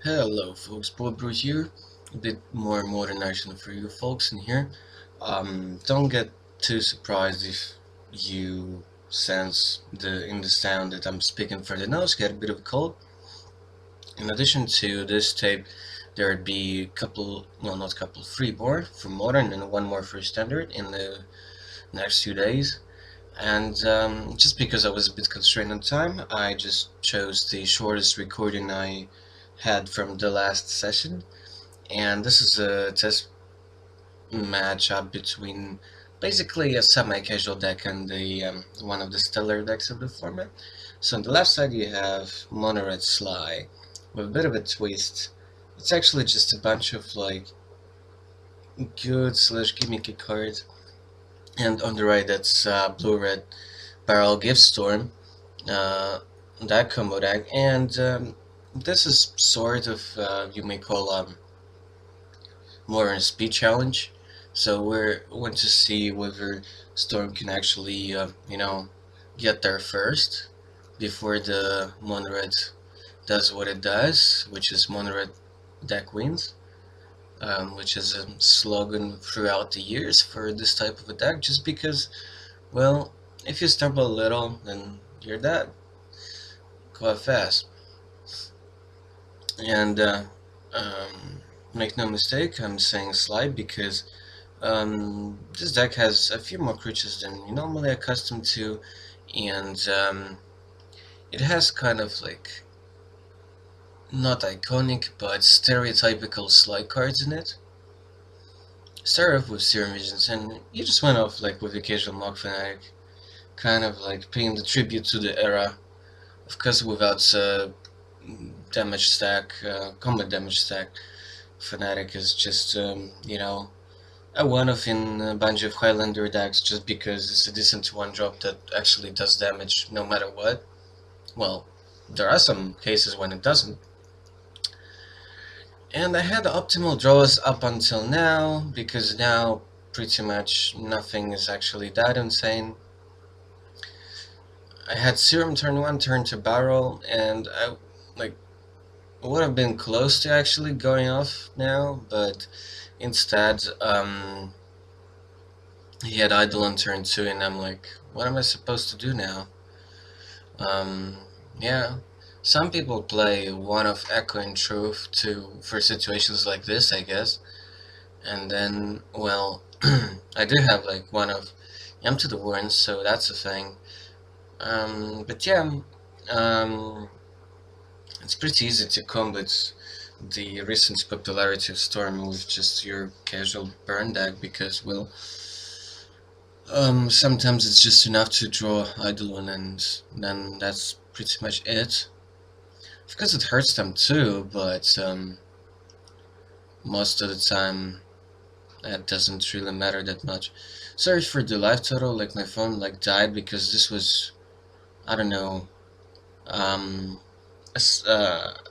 Hello folks, Bobo here. A bit more modern action for you folks in here. Don't get too surprised if you sense in the sound that I'm speaking for the nose, get a bit of a cold. In addition to this tape, there'd be a couple, well not couple, three more for modern and one more for standard in the next few days. And just because I was a bit constrained on time, I just chose the shortest recording I had from the last session. And this is a test matchup between basically a semi-casual deck and the one of the stellar decks of the format. So on the left side you have Monored Sligh with a bit of a twist. It's actually just a bunch of like good slash gimmicky cards. And on the right that's blue-red Barrel Gift Storm, that combo deck. And this is sort of, you may call more in a speed challenge. So we want to see whether Storm can actually, get there first before the Monored does what it does, which is Monored deck wins, which is a slogan throughout the years for this type of a deck. Just because, well, if you stumble a little, then you're dead quite fast. And make no mistake, I'm saying Sligh because this deck has a few more creatures than you're normally accustomed to, and it has kind of like not iconic but stereotypical Sligh cards in it. Start off with Serum Visions, and you just went off like with Occasional Mock Fanatic, kind of like paying the tribute to the era. Of course, without damage stack, combat damage stack, Fanatic is just, a one-off in a bunch of Highlander decks just because it's a decent one-drop that actually does damage no matter what. Well, there are some cases when it doesn't. And I had optimal draws up until now, because now pretty much nothing is actually that insane. I had Serum turn 1, turn to Barrel, and I would have been close to actually going off now, but instead he had Idle on turn 2, and I'm like, what am I supposed to do now? Yeah, some people play one of Echoing Truth for situations like this, I guess. And then, well, I do have like one of to the Warrens, so that's a thing. But yeah, it's pretty easy to combat the recent popularity of Storm with just your casual burn deck because, well, sometimes it's just enough to draw Eidolon and then that's pretty much it. Of course it hurts them too, but most of the time that doesn't really matter that much. Sorry for the live total, like my phone died because this was, I don't know,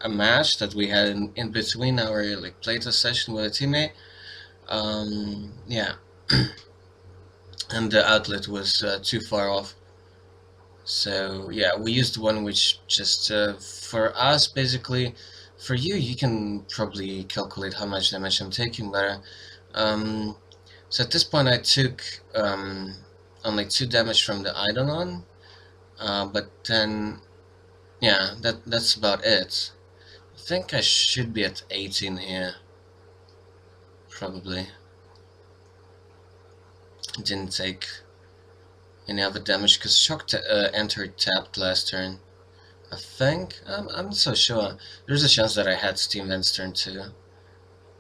a match that we had in between our playtest session with a teammate. Yeah, and the outlet was too far off. So yeah, we used one which just for us basically. For you, you can probably calculate how much damage I'm taking, but so at this point I took only 2 damage from the Eidolon, but then yeah, that's about it. I think I should be at 18 here, probably. Didn't take any other damage because Shock entered tapped last turn. I think, I'm not so sure. There's a chance that I had Steam Vent's turn 2.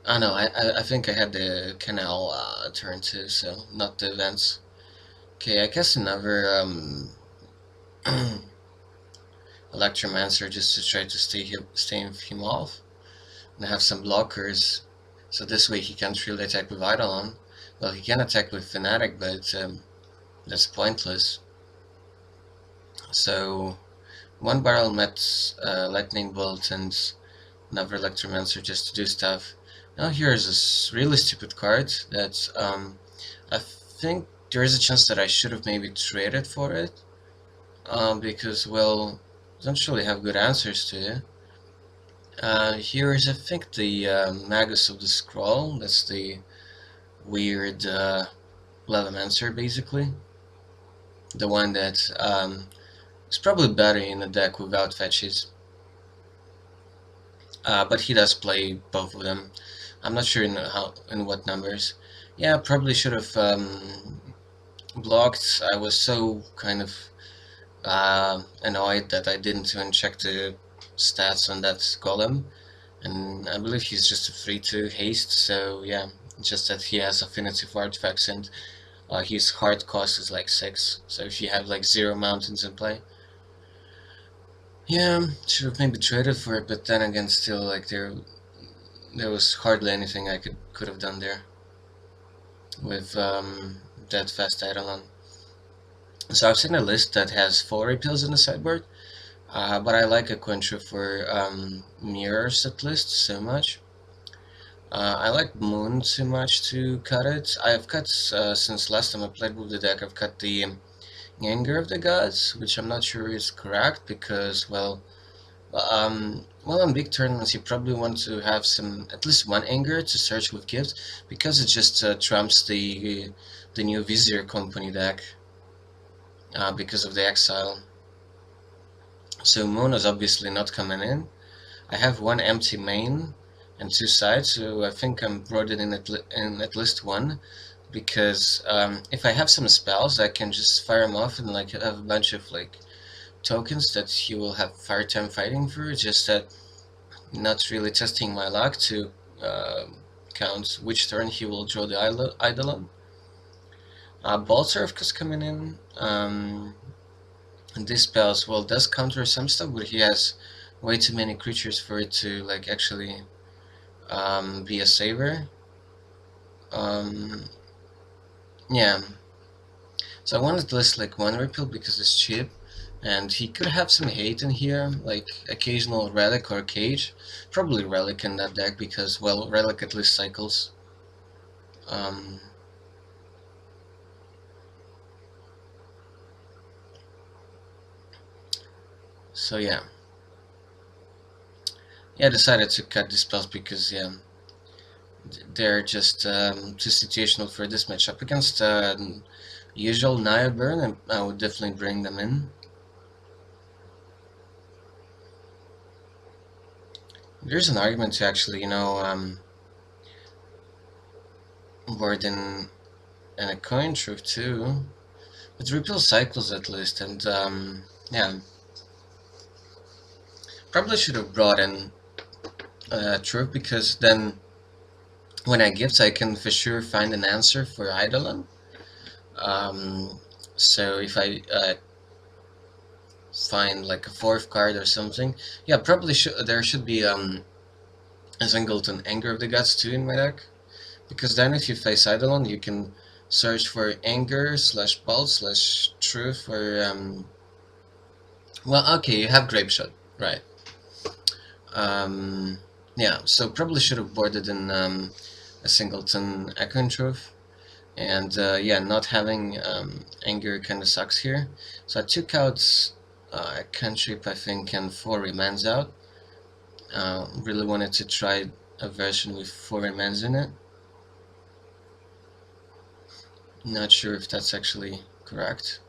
Oh no, I think I had the Canal turn 2, so not the Vents. Okay, I guess another Electromancer just to try to stay him off. And I have some blockers, so this way he can't really attack with Eidolon. Well, he can attack with Fanatic, but that's pointless. So one Barrel met Lightning Bolt and another Electromancer just to do stuff. Now here's a really stupid card that I think there is a chance that I should have maybe traded for it, because, well, I don't really have good answers to it. Here is, I think, the Magus of the Scroll. That's the weird Levimancer, basically. The one that is probably better in a deck without fetches. But he does play both of them. I'm not sure in what numbers. Yeah, probably should have blocked. I was so kind of annoyed that I didn't even check the stats on that golem, and I believe he's just a 3/2 haste, so yeah, just that he has affinity for artifacts, and his hard cost is like 6, so if you have like 0 mountains in play, yeah, should have maybe traded for it, but then again, still, like, there was hardly anything I could have done there with that fast Eidolon. So I've seen a list that has 4 repeals in the sideboard, but I like a Quencher for mirrors at least so much. I like Moon too much to cut it. I've cut, since last time I played with the deck, I've cut the Anger of the Gods, which I'm not sure is correct because, well, on big tournaments you probably want to have at least one Anger to search with Gift, because it just trumps the new Vizier Company deck because of the exile. So Moon is obviously not coming in. I have one empty main and 2 sides, so I think I'm broadened in at least one, because if I have some spells, I can just fire them off and like have a bunch of like tokens that he will have fire time fighting for, just that not really testing my luck to count which turn he will draw the Eidolon. Bolter, of course, coming in. And this spells, well, does counter some stuff, but he has way too many creatures for it to like actually be a saver. Yeah, so I wanted to list like one repeal because it's cheap, and he could have some hate in here, like occasional relic or cage. Probably relic in that deck because, well, relic at least cycles. So yeah, I decided to cut these spells because, yeah, they're just too situational for this matchup. Against usual Naya Burn, I would definitely bring them in. There's an argument to actually, board in a coin truth too, but repeal cycles at least, and yeah, probably should have brought in truth, because then when I gift, I can for sure find an answer for Eidolon. So if I find like a 4th card or something, yeah, probably there should be a Singleton Anger of the Gods too in my deck, because then if you face Eidolon, you can search for Anger / Bolt / Truth, or well, okay, you have Grape Shot, right? Yeah, so probably should have boarded in a Singleton Echoing Truth, and yeah, not having Anger kind of sucks here. So I took out a cantrip, I think, and 4 remands out. Really wanted to try a version with 4 remands in it. Not sure if that's actually correct.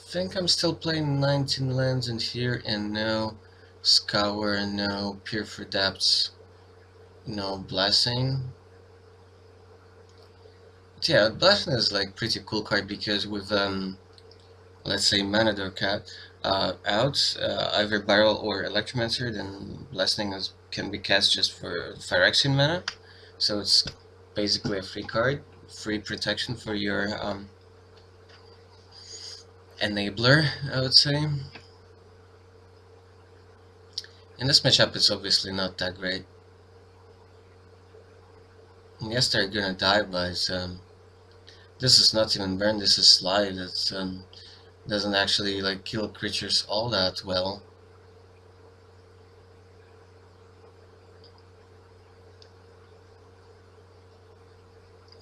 Think I'm still playing 19 lands in here, and no Scour, no Peer for Depths, no Blessing. But yeah, Blessing is like pretty cool card, because with let's say Manador Cat out, either Barrel or Electromancer, then Blessing can be cast just for Phyrexian mana, so it's basically a free card, free protection for your enabler, I would say. In this matchup, it's obviously not that great. And yes, they're gonna die, but this is not even burn. This is Sligh that doesn't actually like kill creatures all that well.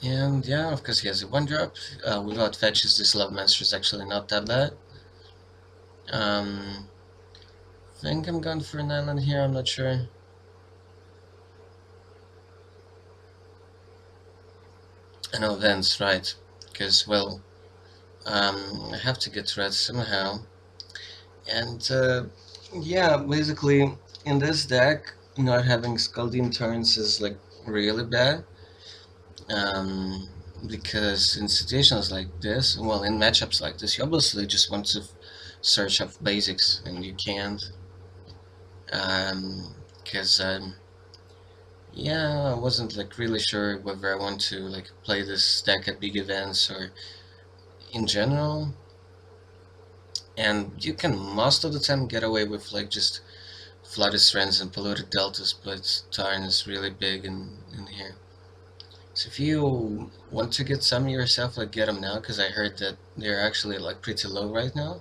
And yeah, of course he has a 1-drop. Without fetches, this Love Master is actually not that bad. think I'm going for an island here, I'm not sure. I know Vents, right? Because, well, I have to get red somehow. And, yeah, basically, in this deck, not having Scaldium turns is, like, really bad. Um, because in situations like this, well, in matchups like this, you obviously just want to search up basics, and you can't. Because, yeah, I wasn't like really sure whether I want to like play this deck at big events or in general. And you can most of the time get away with like just flooded strands and polluted deltas, but Tarn is really big in here. So if you want to get some yourself, like get them now, because I heard that they're actually like pretty low right now.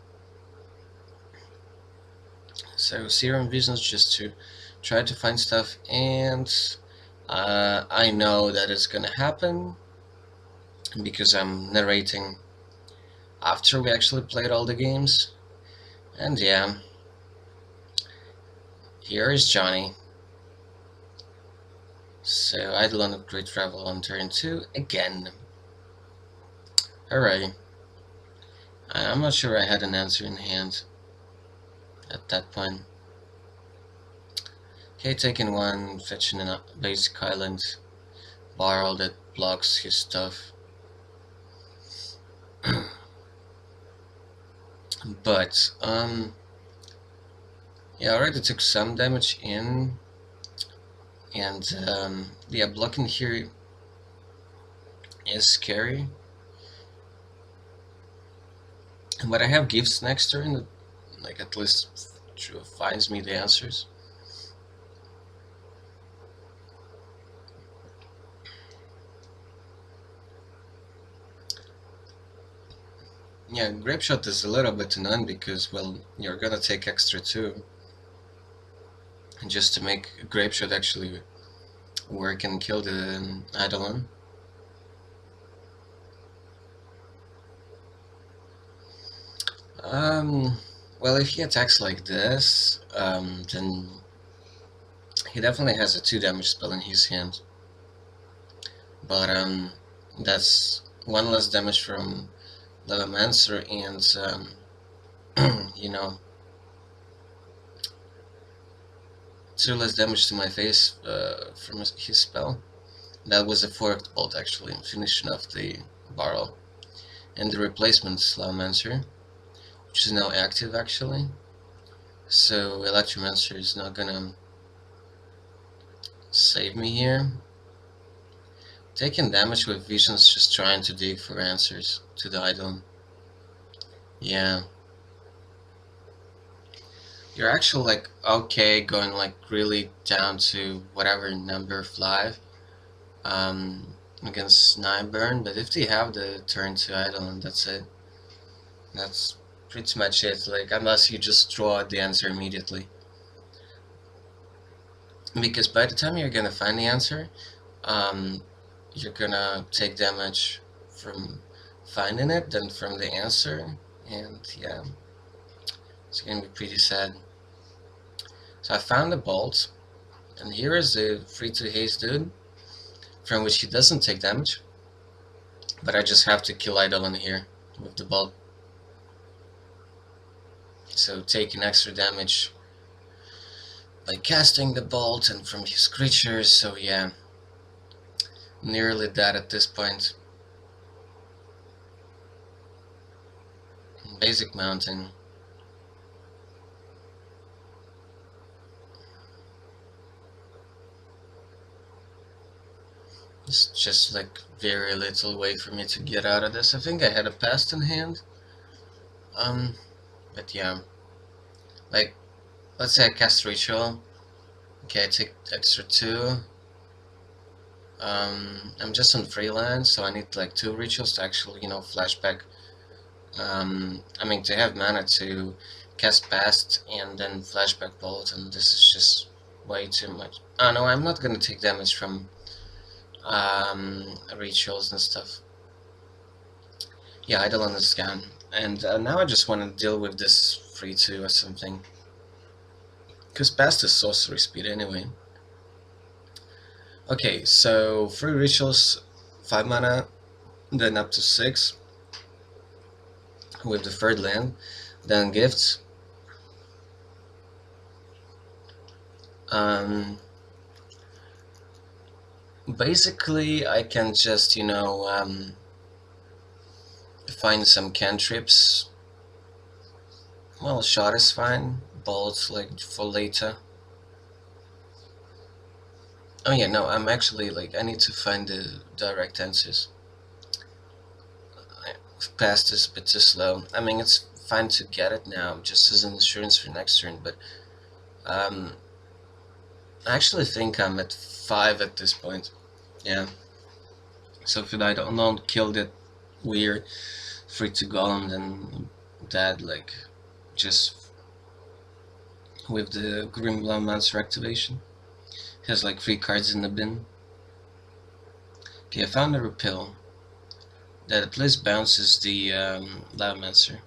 So Serum Visions just to try to find stuff, and I know that it's gonna happen because I'm narrating after we actually played all the games. And yeah, here is Johnny. So Eidolon of Great Travel on turn 2 again. Hooray. I'm not sure I had an answer in hand at that point. Okay, taking one, fetching a basic island, barrel that blocks his stuff. But, yeah, I already took some damage in, and, yeah, blocking here is scary. But I have gifts next turn that, like, at least finds me the answers. Yeah, Grape Shot is a little bit annoying because, well, you're gonna take extra too. And just to make Grape Shot actually work and kill the Eidolon. Well, if he attacks like this, then he definitely has a 2 damage spell in his hand. But, that's 1 less damage from Levamancer and, you know, 2 less damage to my face from his spell. That was a forked bolt actually, finishing off the barrel. And the replacement Slowmancer, which is now active actually. So Electromancer is not gonna save me here. Taking damage with Visions, just trying to dig for answers to the Idol. Yeah. You're actually like okay going like really down to whatever number 5 against Nyburn, but if they have the turn to Idol, and that's it. That's pretty much it, like unless you just draw the answer immediately. Because by the time you're gonna find the answer, you're gonna take damage from finding it, then from the answer, and yeah, it's gonna be pretty sad. So I found the bolt, and here is the free to haste dude, from which he doesn't take damage, but I just have to kill Eidolon here with the bolt. So taking extra damage by casting the bolt and from his creatures, so yeah, nearly dead at this point. Basic mountain. It's just like very little way for me to get out of this. I think I had a past in hand. But yeah. Like, let's say I cast Ritual. Okay, I take extra 2. I'm just on freelance, so I need like 2 rituals to actually, flashback. I mean, to have mana to cast past and then flashback bolt, and this is just way too much. Oh no, I'm not gonna take damage from rituals and stuff. Yeah, Eidolon is gone. And now I just want to deal with this free 2 or something. because past is sorcery speed anyway. Okay, so 3 rituals, 5 mana, then up to 6 with the third land, then gifts. Basically, I can just, find some cantrips. Well, shot is fine, bolts like for later. Oh yeah, no, I'm actually like, I need to find the direct answers. Past is a bit too slow. I mean, it's fine to get it now, just as an insurance for next turn, but um, I actually think I'm at 5 at this point. Yeah. So if I don't kill that weird 3/2 golem, then that, like, just with the Grim Monster activation. Has like 3 cards in the bin. Okay, I found a repel that at least bounces the Lavamancer.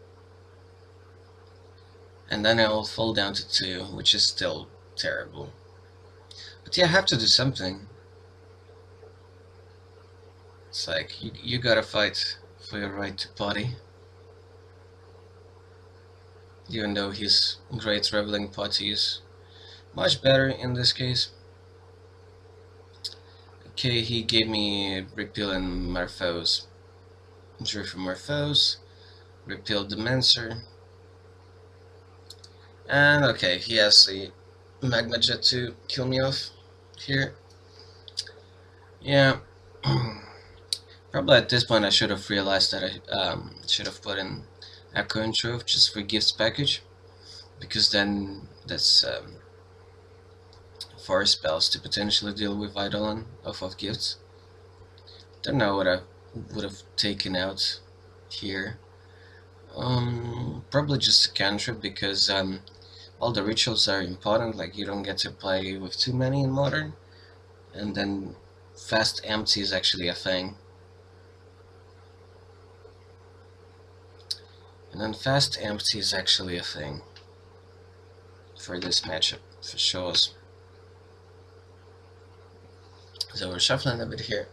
And then I'll fall down to 2, which is still terrible. But yeah, I have to do something. It's like, you gotta fight for your right to potty. Even though his great Reveling Potty is much better in this case. Okay, he gave me Repeal and Morphose. Drew from Morphose, repealed the Mancer. And okay, he has the Magma Jet to kill me off here. Yeah. Probably at this point I should have realized that I should have put in Echo and Truth just for gifts package, because then that's 4 spells to potentially deal with Eidolon off of gifts. Don't know what I would have taken out here. Probably just a cantrip, because all the rituals are important, like you don't get to play with too many in Modern, and then fast empty is actually a thing. And then fast empty is actually a thing for this matchup, for sure. So we're shuffling a bit here.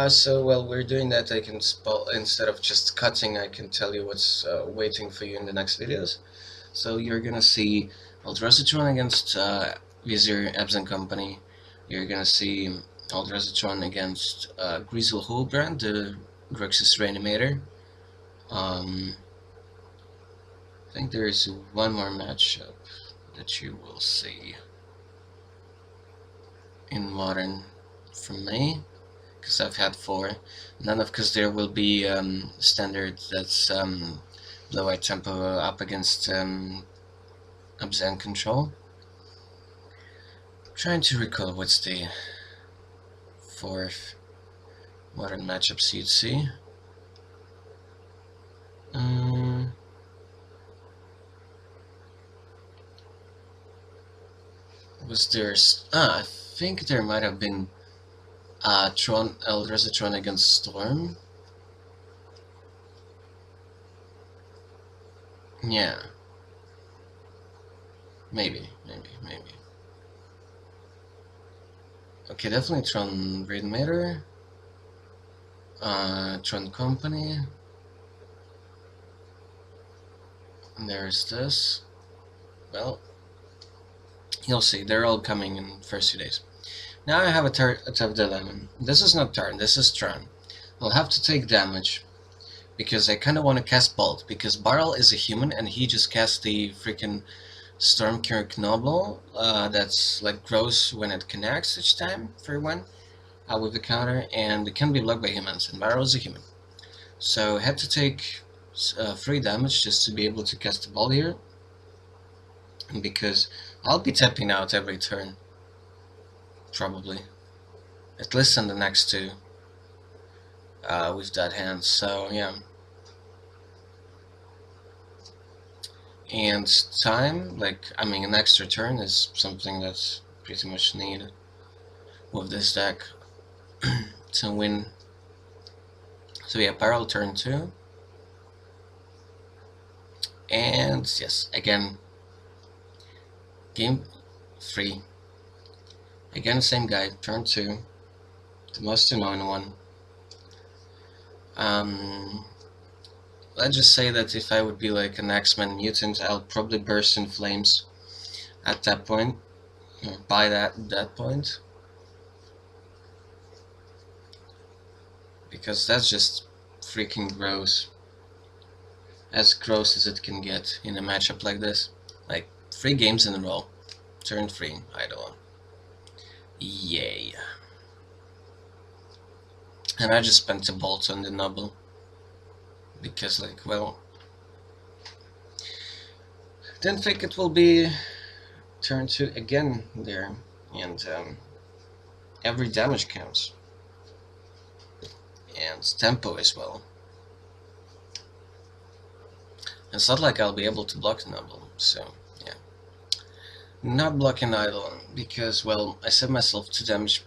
So while we're doing that, I can instead of just cutting, I can tell you what's waiting for you in the next videos. So you're gonna see Eldrasitron against Vizier, Ebs and Company. You're gonna see Eldrasitron against Grizzle Hullbrand, the Grixis Reanimator. I think there is one more matchup that you will see in Modern from me, because I've had 4. None of, because there will be standard that's blue-white tempo up against Abzan Control. I'm trying to recall what's the 4th Modern matchups you'd see. Was there... I think there might have been Eldrasitron against Storm. Yeah. Maybe. Okay, definitely Tron Reanimator. Tron Company. And there's this. Well, you'll see. They're all coming in the first few days. Now I have a tough dilemma. This is not turn, this is Tron. I'll have to take damage, because I kind of want to cast Bolt, because Barrel is a human and he just cast the freaking Stormkirk Noble that's like grows when it connects each time for 1 with the counter, and it can be blocked by humans, and Barrel is a human. So I had to take 3 damage just to be able to cast the ball here, because I'll be tapping out every turn. Probably. At least in the next 2 with that hand, so yeah. And time, like, I mean, an extra turn is something that's pretty much needed with this deck to win. So yeah, Barrel turn 2. And yes, again, free. Again, same guy, turn 2, the most annoying one. Let's just say that if I would be like an X-Men mutant, I'll probably burst in flames at that point, by that point. Because that's just freaking gross. As gross as it can get in a matchup like this. Like, 3 games in a row. Turn 3, idle. Yay. And I just spent a bolt on the Noble. Because, like, well, didn't think it will be turn 2 again there. And every damage counts. And tempo as well. It's not like I'll be able to block the Noble, so yeah. Not blocking Idol, because, well, I set myself 2 damage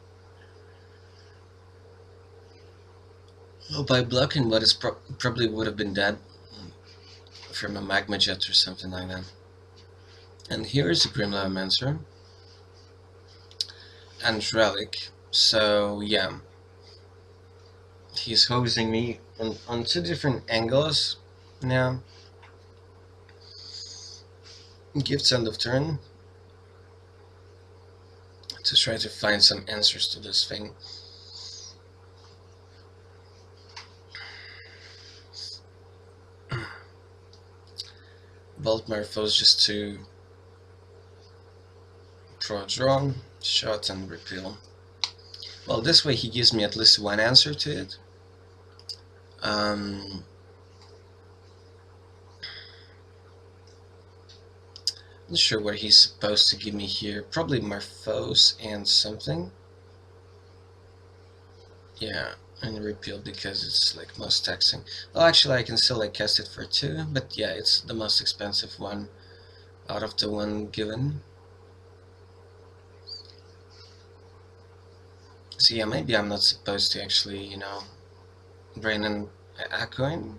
by blocking what is probably would have been dead from a Magma Jet or something like that. And here is a Grim Lavamancer and Relic, so yeah. He's hosing me on 2 different angles now. Gifts end of turn to try to find some answers to this thing. Bolt Morphos just to draw, shot and repeal. Well, this way he gives me at least 1 answer to it. Not sure what he's supposed to give me here. Probably Morphos and something. Yeah, and repeal because it's like most taxing. Well, actually I can still like cast it for 2, but yeah, it's the most expensive one out of the one given. So yeah, maybe I'm not supposed to actually, you know, bring in a coin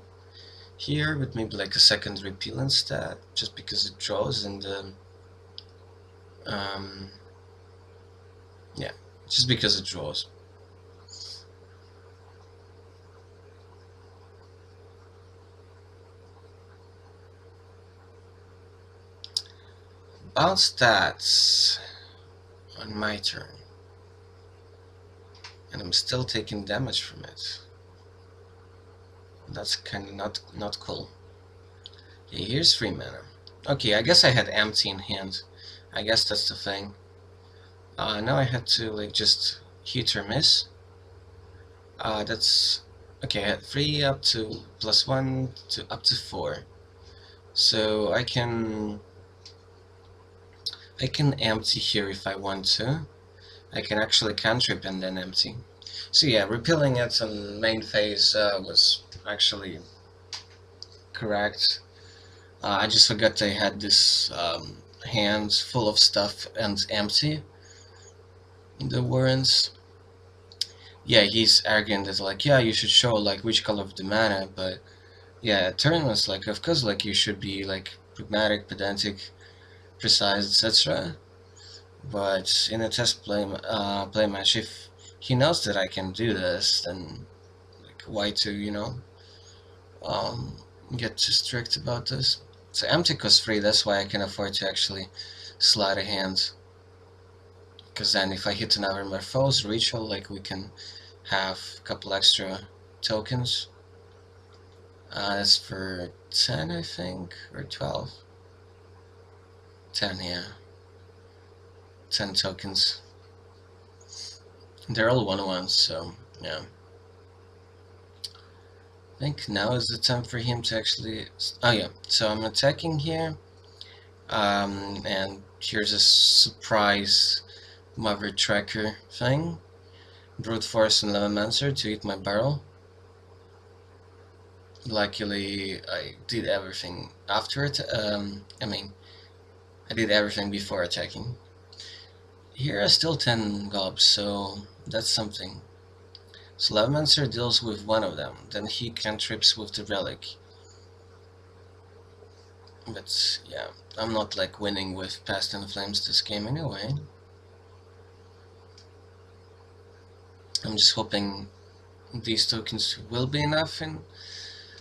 here, but maybe like a second repeal instead, just because it draws and yeah, just because it draws. About stats on my turn, and I'm still taking damage from it. That's kind of not cool. Okay, here's 3 mana. Okay, I guess I had empty in hand. I guess that's the thing. Now I had to like just hit or miss. That's okay. I had 3 up to +1 to up to 4. So I can empty here if I want to. I can actually cantrip and then empty. So yeah, repealing it on main phase was actually correct. I just forgot I had this hand full of stuff and empty. The warrants. Yeah, he's arrogant that like, yeah, you should show like which color of the mana, but yeah, turn was like, of course, like you should be like pragmatic, pedantic, precise, etc. But in a test play match, if he knows that I can do this, then like why to, you know, get too strict about this? So empty costs 3, that's why I can afford to actually slide a hand. Because then if I hit another Morphos ritual, like we can have a couple extra tokens. That's for 10, I think, or 12. 10, yeah. 10 tokens. They're all 1/1s, so yeah. I think now is the time for him to actually... Oh yeah, so I'm attacking here. And here's a surprise Mother Tracker thing. Brute Force and Lavamancer to eat my barrel. Luckily, I did everything after it. I mean, I did everything before attacking. Here are still 10 gobs, so that's something. So Lavamancer deals with 1 of them, then he cantrips with the relic. But yeah, I'm not like winning with Past in Flames this game anyway. I'm just hoping these tokens will be enough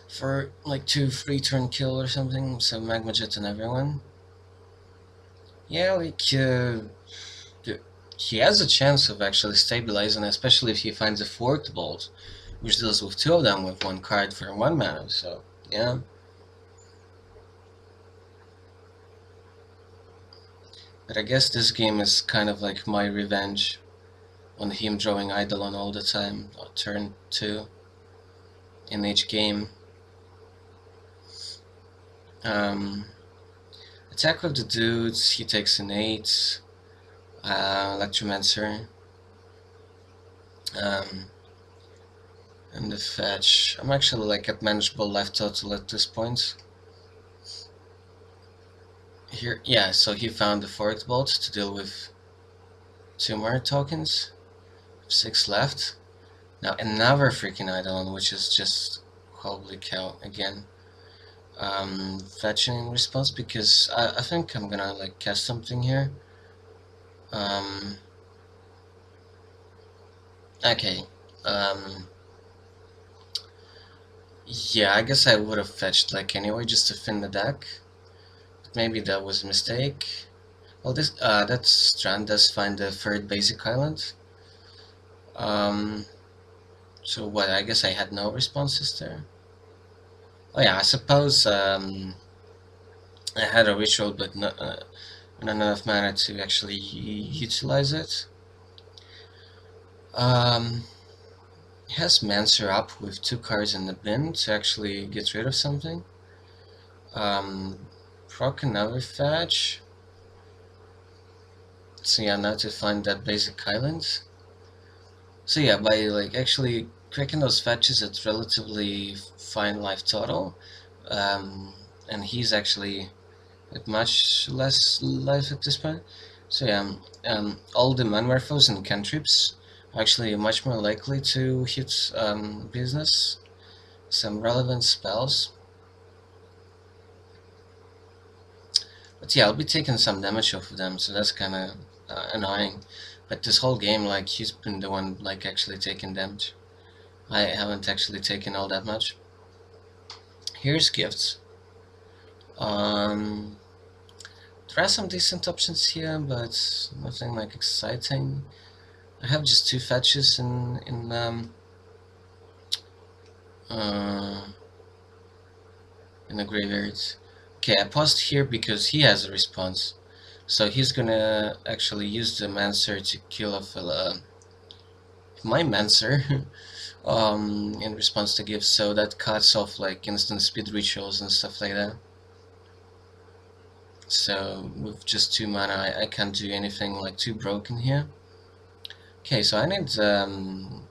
for like 2 3 turn kill or something, so Magma Jet and everyone. Yeah, like he has a chance of actually stabilizing, especially if he finds a fourth bolt, which deals with 2 of them with 1 card for 1 mana, so yeah. But I guess this game is kind of like my revenge on him drawing Eidolon all the time, turn 2 in each game. Um, attack with the dudes, he takes an 8, Electromancer, and the fetch. I'm actually like at manageable life total at this point. Here, yeah, so he found the fourth bolt to deal with 2 more tokens, 6 left. Now another freaking Eidolon, which is just, holy cow, again. Fetching in response, because I think I'm gonna like cast something here. Okay. Yeah, I guess I would have fetched like anyway just to thin the deck. But maybe that was a mistake. Well, that strand does find the 3rd basic island. So what? I guess I had no responses there. Oh yeah, I suppose I had a ritual, but not enough mana to actually utilize it. It has Mancer up with 2 cards in the bin to actually get rid of something. Proc another fetch. So yeah, now to find that basic island. So yeah, by like actually cracking those fetches at relatively fine life total, and he's actually at much less life at this point. So yeah, all the Manwerfos and cantrips are actually much more likely to hit business. Some relevant spells. But yeah, I'll be taking some damage off of them, so that's kind of annoying. But this whole game, like, he's been the one, like, actually taking damage. I haven't actually taken all that much. Here's gifts. There are some decent options here, but nothing, like, exciting. I have just 2 fetches uh, in the graveyard. Okay, I paused here because he has a response. So he's gonna actually use the Mancer to kill off my Mancer in response to gifts, so that cuts off like instant speed rituals and stuff like that. So with just 2 mana I can't do anything like too broken here. Okay, so I need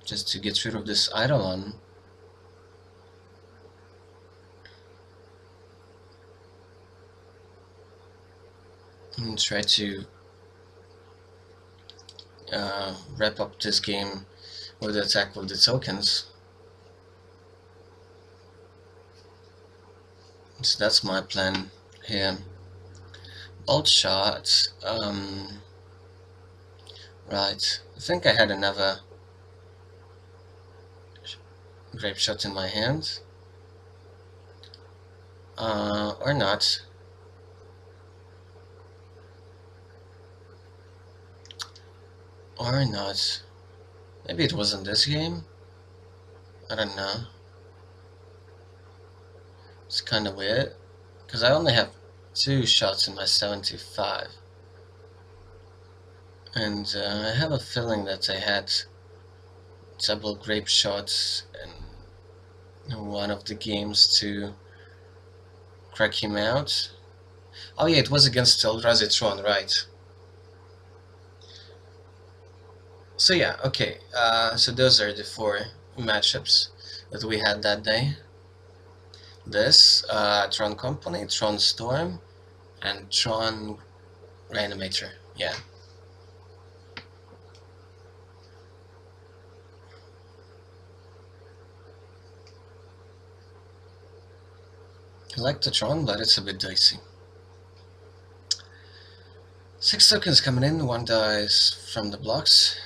just to get rid of this Eidolon. And try to wrap up this game with the attack with the tokens. So that's my plan here. Bolt shot. Right. I think I had another grape shot in my hand. Or not. Or not. Maybe it wasn't this game? I don't know. It's kind of weird. Because I only have 2 shots in my 75. And I have a feeling that I had double grape shots in one of the games to crack him out. Oh yeah, it was against Eldrazi Tron, right. So yeah, okay. So those are the 4 matchups that we had that day. This, Tron Company, Tron Storm, and Tron Reanimator. Yeah. I like the Tron, but it's a bit dicey. 6 tokens coming in, 1 dies from the blocks.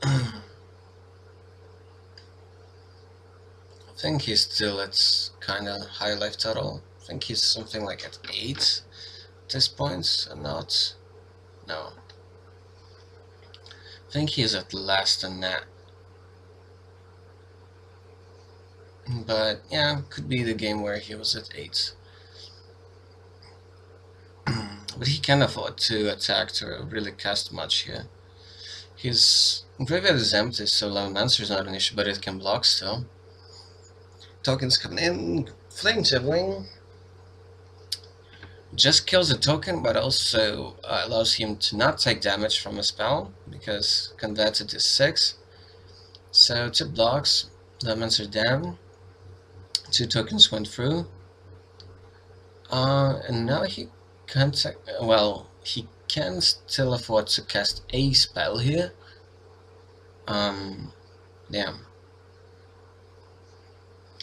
I think he's still at kinda high life total. I think he's something like at 8 at this point, and not... no. I think he's at less than that. But yeah, could be the game where he was at 8. But he can afford to attack to really cast much here. His graveyard is empty, so Lavamancer is not an issue, but it can block still. Tokens coming in, Flame Sibling. Just kills a token, but also allows him to not take damage from a spell, because converted is 6. So 2 blocks, Lavamancer down. 2 tokens went through. And now he can't... well, he can still afford to cast a spell here. Yeah.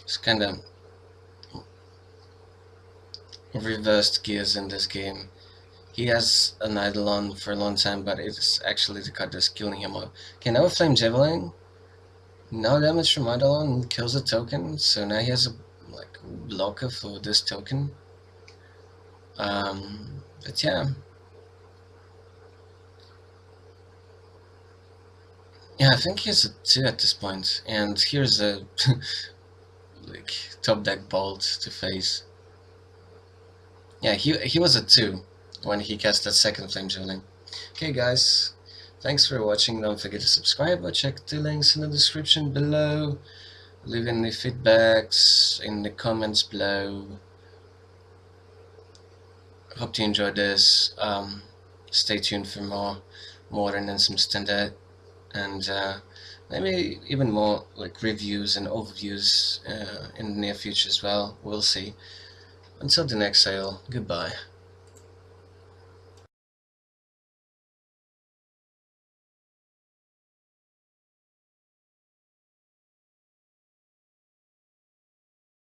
It's kinda reversed gears in this game. He has an Eidolon for a long time, but it's actually the card that's killing him off. Okay, now Flame Javelin. No damage from Eidolon, kills a token, so now he has a blocker for this token. But yeah. Yeah, I think he's a 2 at this point, and here's a top deck bolt to face. Yeah, he was a 2 when he cast that second Flame Javelin. Okay guys, thanks for watching. Don't forget to subscribe or check the links in the description below. Leave any feedbacks in the comments below. Hope you enjoyed this. Stay tuned for more modern and some standard, and maybe even more reviews and overviews in the near future as well. We'll see. Until the next sale, goodbye.